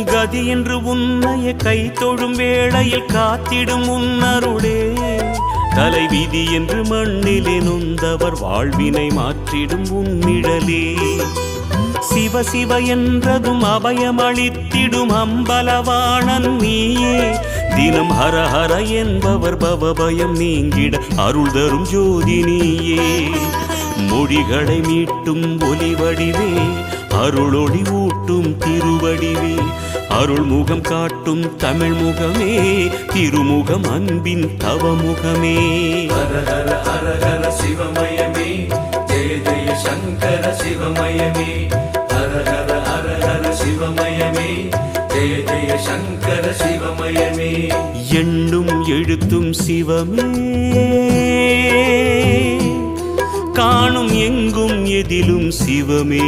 கதி என்று உன்னைய கை தொழும் வேளையில் காத்திடும் உன்னருளே தலைவிதி என்று மண்ணிலே நொந்தவர் வாழ்வினை மாற்றிடும் உன்னிழலே சிவ சிவ என்றதும் அபயமளித்திடும் அம்பலவாணன் நீயே தினம் ஹர ஹர என்பவர் பவபயம் நீங்கிட அருள் தரும் ஜோதி நீயே மொழிகளை மீட்டும் ஒலிவடிவே அருளொளி ஊட்டும் திருவடிவே அருள் முகம் காட்டும் தமிழ் முகமே திருமுகம் அன்பின் தவமுகமே ஹர ஹர ஹர ஹர சிவமயமே ஜெய ஜெய சங்கர சிவமயமே ஹர ஹர ஹர ஹர சிவமயமே ஜெய ஜெய சங்கர சிவமயமே எண்ணும் எழுத்தும் சிவமே காணும் எங்கும் எதிலும் சிவமே